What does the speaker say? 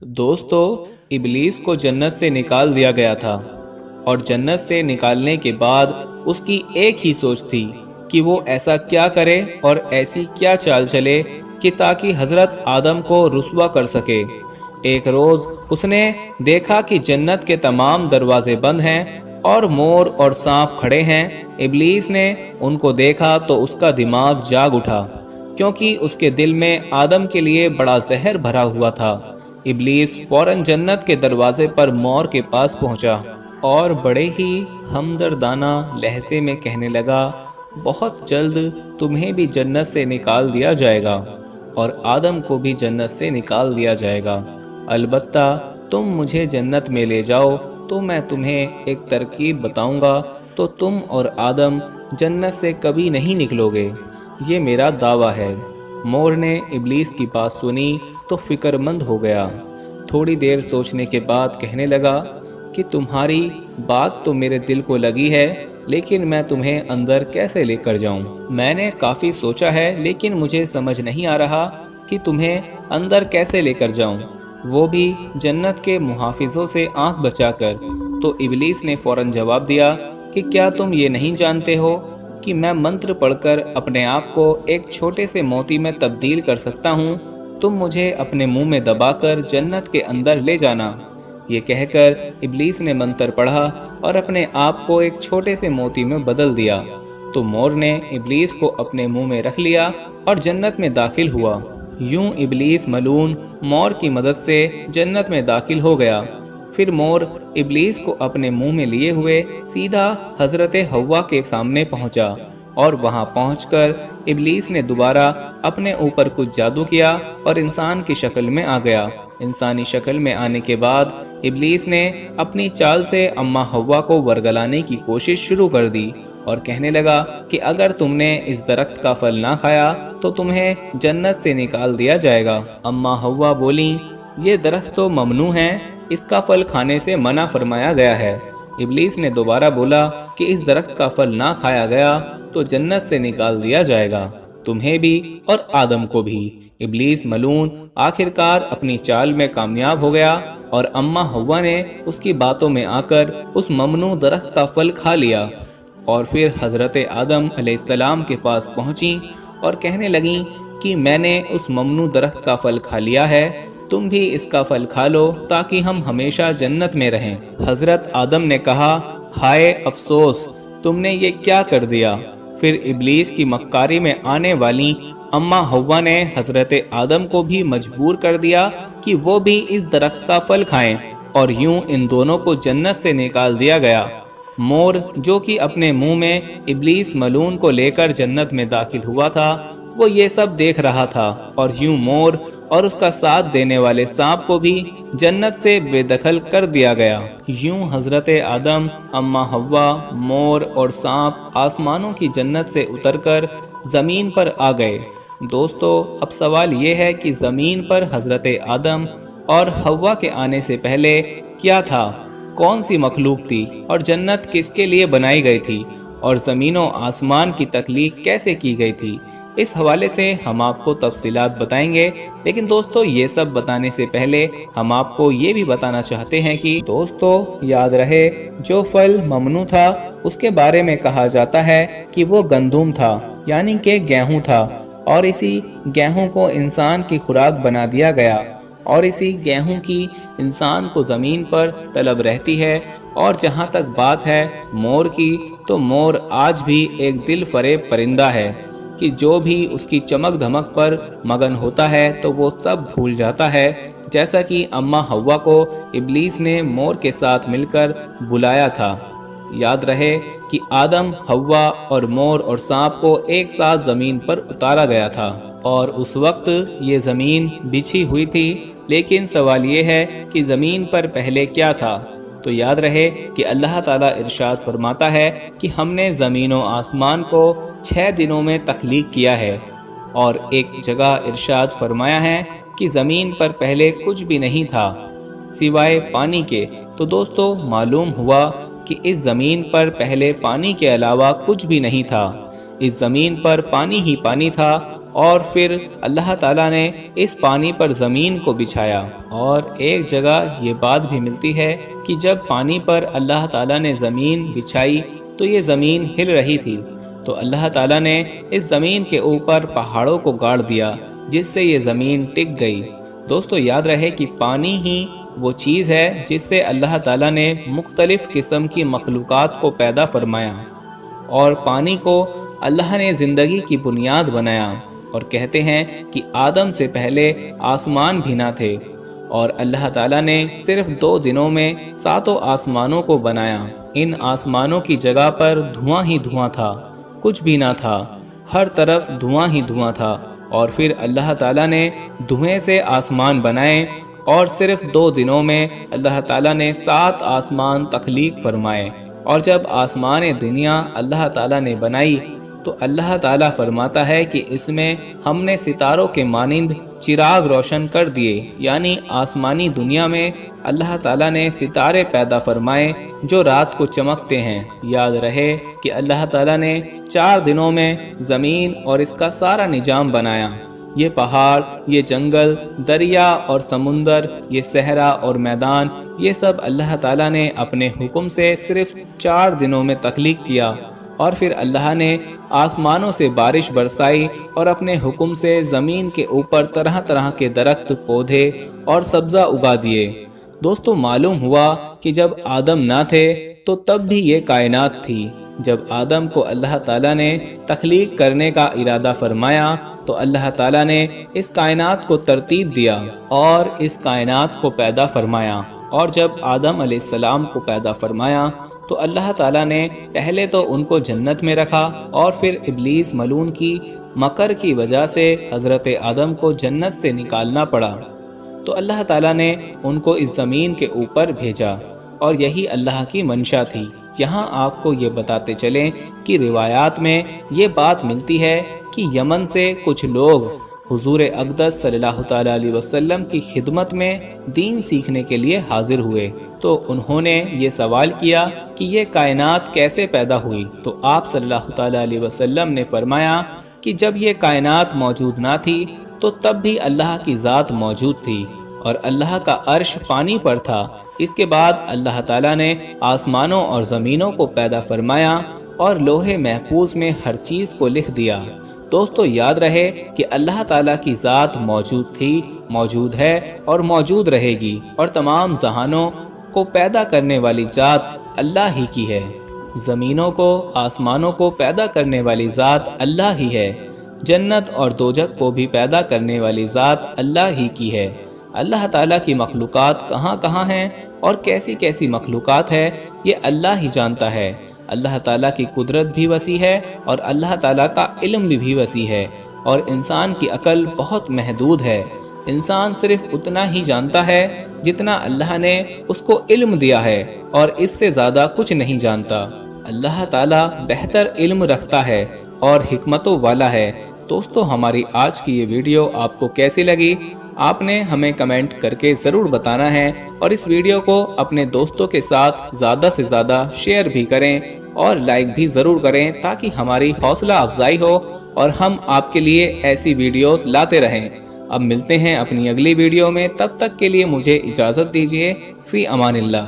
दोस्तों, इबलीस को जन्नत से निकाल दिया गया था और जन्नत से निकालने के बाद उसकी एक ही सोच थी कि वो ऐसा क्या करे और ऐसी क्या चाल चले कि ताकि हजरत आदम को रुस्वा कर सके। एक रोज उसने देखा कि जन्नत के तमाम दरवाजे बंद हैं और मोर और सांप खड़े हैं। इबलीस ने उनको देखा तो उसका दिमाग जाग उठा, क्योंकि उसके दिल में आदम के लिए बड़ा जहर भरा हुआ था। इबलीस फौरन जन्नत के दरवाजे पर मोर के पास पहुंचा और बड़े ही हमदर्दाना लहजे में कहने लगा, बहुत जल्द तुम्हें भी जन्नत से निकाल दिया जाएगा और आदम को भी जन्नत से निकाल दिया जाएगा। अलबत्ता तुम मुझे जन्नत में ले जाओ तो मैं तुम्हें एक तरकीब बताऊंगा, तो तुम और आदम जन्नत से कभी नहीं निकलोगे। ये मेरा दावा है। मोर ने इबलीस की बात सुनी तो फिक्रमंद हो गया। थोड़ी देर सोचने के बाद कहने लगा कि तुम्हारी बात तो मेरे दिल को लगी है, लेकिन मैं तुम्हें अंदर कैसे लेकर जाऊं? मैंने काफ़ी सोचा है, लेकिन मुझे समझ नहीं आ रहा कि तुम्हें अंदर कैसे लेकर जाऊं, वो भी जन्नत के मुहाफिजों से आंख बचाकर। तो इबलीस ने फौरन जवाब दिया कि क्या तुम ये नहीं जानते हो कि मैं मंत्र पढ़कर अपने आप को एक छोटे से मोती में तब्दील कर सकता हूँ? तुम मुझे अपने मुंह में दबाकर जन्नत के अंदर ले जाना। ये कहकर इबलीस ने मंत्र पढ़ा और अपने आप को एक छोटे से मोती में बदल दिया। तो मोर ने इबलीस को अपने मुंह में रख लिया और जन्नत में दाखिल हुआ। यूं इबलीस मलून मोर की मदद से जन्नत में दाखिल हो गया। फिर मोर इबलीस को अपने मुंह में लिए हुए सीधा हजरत हव्वा के सामने पहुंचा और वहां पहुंचकर इबलीस ने दोबारा अपने ऊपर कुछ जादू किया और इंसान की शक्ल में आ गया। इंसानी शक्ल में आने के बाद इबलीस ने अपनी चाल से अम्मा हव्वा को वरगलाने की कोशिश शुरू कर दी और कहने लगा कि अगर तुमने इस दरख्त का फल ना खाया तो तुम्हें जन्नत से निकाल दिया जाएगा। अम्मा हव्वा बोली, ये दरख्त तो ममनू है, इसका फल खाने से मना फरमाया गया है। इबलीस ने दोबारा बोला कि इस दरख्त का फल ना खाया गया तो जन्नत से निकाल दिया जाएगा, तुम्हें भी और आदम को भी। इबलीस मलून आखिरकार अपनी चाल में कामयाब हो गया और अम्मा हव्वा ने उसकी बातों में आकर उस ममनू दरख्त का फल खा लिया और फिर हजरत आदम अलैहिस्सलाम के पास पहुंची और कहने लगी कि मैंने उस ममनू दरख्त का फल खा लिया है, तुम भी इसका फल खा लो ताकि हम हमेशा जन्नत में रहें। हजरत आदम ने कहा, हाय अफसोस, तुमने ये क्या कर दिया? फिर इबलीस की मक्कारी में आने वाली अम्मा हव्वा ने हजरत आदम को भी मजबूर कर दिया कि वो भी इस दरख्त का फल खाएं और यूं इन दोनों को जन्नत से निकाल दिया गया। मोर, जो कि अपने मुंह में इबलीस मलून को लेकर जन्नत में दाखिल हुआ था, वो ये सब देख रहा था और यूं मोर और उसका साथ देने वाले सांप को भी जन्नत से बेदखल कर दिया गया। यूं हजरत आदम, अम्मा हव्वा, मोर और सांप आसमानों की जन्नत से उतरकर जमीन पर आ गए। दोस्तों, अब सवाल ये है कि जमीन पर हजरत आदम और हव्वा के आने से पहले क्या था? कौन सी मखलूक थी और जन्नत किसके लिए बनाई गई थी और ज़मीनों आसमान की तख्लीक कैसे की गई थी? इस हवाले से हम आपको तफसीलात बताएंगे, लेकिन दोस्तों ये सब बताने से पहले हम आपको ये भी बताना चाहते हैं कि दोस्तों याद रहे, जो फल ममनू था उसके बारे में कहा जाता है कि वो गंदुम था, यानी कि गेहूं था, और इसी गेहूं को इंसान की खुराक बना दिया गया और इसी गेहूं की इंसान को ज़मीन पर तलब रहती है। और जहां तक बात है मोर की, तो मोर आज भी एक दिल फरेब परिंदा है कि जो भी उसकी चमक धमक पर मगन होता है तो वो सब भूल जाता है, जैसा कि अम्मा हव्वा को इबलीस ने मोर के साथ मिलकर बुलाया था। याद रहे कि आदम, हव्वा और मोर और सांप को एक साथ ज़मीन पर उतारा गया था और उस वक्त ये ज़मीन बिछी हुई थी, लेकिन सवाल ये है कि ज़मीन पर पहले क्या था? तो याद रहे कि अल्लाह ताला इरशाद फरमाता है कि हमने ज़मीन और आसमान को 6 दिनों में तख्लीक किया है, और एक जगह इरशाद फरमाया है कि ज़मीन पर पहले कुछ भी नहीं था सिवाय पानी के। तो दोस्तों मालूम हुआ कि इस ज़मीन पर पहले पानी के अलावा कुछ भी नहीं था। इस ज़मीन पर पानी ही पानी था اور پھر اللہ تعالیٰ نے اس پانی پر زمین کو بچھایا۔ اور ایک جگہ یہ بات بھی ملتی ہے کہ جب پانی پر اللہ تعالیٰ نے زمین بچھائی تو یہ زمین ہل رہی تھی، تو اللہ تعالیٰ نے اس زمین کے اوپر پہاڑوں کو گاڑ دیا جس سے یہ زمین ٹک گئی۔ دوستو یاد رہے کہ پانی ہی وہ چیز ہے جس سے اللہ تعالیٰ نے مختلف قسم کی مخلوقات کو پیدا فرمایا، اور پانی کو اللہ نے زندگی کی بنیاد بنایا۔ اور کہتے ہیں کہ آدم سے پہلے آسمان بھی نہ تھے، اور اللہ تعالیٰ نے صرف 2 دنوں میں 7 آسمانوں کو بنایا۔ ان آسمانوں کی جگہ پر دھواں ہی دھواں تھا، کچھ بھی نہ تھا، ہر طرف دھواں ہی دھواں تھا۔ اور پھر اللہ تعالیٰ نے دھویں سے آسمان بنائے، اور صرف 2 دنوں میں اللہ تعالیٰ نے 7 آسمان تخلیق فرمائے۔ اور جب آسمان دنیا اللہ تعالیٰ نے بنائی تو اللہ تعالیٰ فرماتا ہے کہ اس میں ہم نے ستاروں کے مانند چراغ روشن کر دیے، یعنی آسمانی دنیا میں اللہ تعالیٰ نے ستارے پیدا فرمائے جو رات کو چمکتے ہیں۔ یاد رہے کہ اللہ تعالیٰ نے 4 دنوں میں زمین اور اس کا سارا نظام بنایا۔ یہ پہاڑ، یہ جنگل، دریا اور سمندر، یہ صحرا اور میدان، یہ سب اللہ تعالیٰ نے اپنے حکم سے صرف 4 دنوں میں تخلیق کیا۔ اور پھر اللہ نے آسمانوں سے بارش برسائی اور اپنے حکم سے زمین کے اوپر طرح طرح کے درخت، پودے اور سبزہ اگا دیے۔ دوستو معلوم ہوا کہ جب آدم نہ تھے تو تب بھی یہ کائنات تھی۔ جب آدم کو اللہ تعالیٰ نے تخلیق کرنے کا ارادہ فرمایا تو اللہ تعالیٰ نے اس کائنات کو ترتیب دیا اور اس کائنات کو پیدا فرمایا۔ اور جب آدم علیہ السلام کو پیدا فرمایا تو اللہ تعالیٰ نے پہلے تو ان کو جنت میں رکھا، اور پھر ابلیس ملعون کی مکر کی وجہ سے حضرت آدم کو جنت سے نکالنا پڑا، تو اللہ تعالیٰ نے ان کو اس زمین کے اوپر بھیجا، اور یہی اللہ کی منشا تھی۔ یہاں آپ کو یہ بتاتے چلیں کہ روایات میں یہ بات ملتی ہے کہ یمن سے کچھ لوگ حضور اقدس صلی اللہ تعالیٰ علیہ وسلم کی خدمت میں دین سیکھنے کے لیے حاضر ہوئے، تو انہوں نے یہ سوال کیا کہ یہ کائنات کیسے پیدا ہوئی؟ تو آپ صلی اللہ تعالیٰ علیہ وسلم نے فرمایا کہ جب یہ کائنات موجود نہ تھی تو تب بھی اللہ کی ذات موجود تھی، اور اللہ کا عرش پانی پر تھا۔ اس کے بعد اللہ تعالیٰ نے آسمانوں اور زمینوں کو پیدا فرمایا اور لوح محفوظ میں ہر چیز کو لکھ دیا۔ دوستو یاد رہے کہ اللہ تعالیٰ کی ذات موجود تھی، موجود ہے اور موجود رہے گی، اور تمام جہانوں کو پیدا کرنے والی ذات اللہ ہی کی ہے۔ زمینوں کو، آسمانوں کو پیدا کرنے والی ذات اللہ ہی ہے۔ جنت اور دوزخ کو بھی پیدا کرنے والی ذات اللہ ہی کی ہے۔ اللہ تعالیٰ کی مخلوقات کہاں کہاں ہیں اور کیسی کیسی مخلوقات ہے، یہ اللہ ہی جانتا ہے۔ اللہ تعالیٰ کی قدرت بھی وسیع ہے اور اللہ تعالیٰ کا علم بھی وسیع ہے، اور انسان کی عقل بہت محدود ہے۔ انسان صرف اتنا ہی جانتا ہے جتنا اللہ نے اس کو علم دیا ہے، اور اس سے زیادہ کچھ نہیں جانتا۔ اللہ تعالیٰ بہتر علم رکھتا ہے اور حکمتوں والا ہے۔ دوستو ہماری آج کی یہ ویڈیو آپ کو کیسی لگی؟ آپ نے ہمیں کمنٹ کر کے ضرور بتانا ہے، اور اس ویڈیو کو اپنے دوستوں کے ساتھ زیادہ سے زیادہ شیئر بھی کریں اور لائک بھی ضرور کریں تاکہ ہماری حوصلہ افزائی ہو اور ہم آپ کے لیے ایسی ویڈیوز لاتے رہیں۔ اب ملتے ہیں اپنی اگلی ویڈیو میں، تب تک کے لیے مجھے اجازت دیجیے۔ فی امان اللہ۔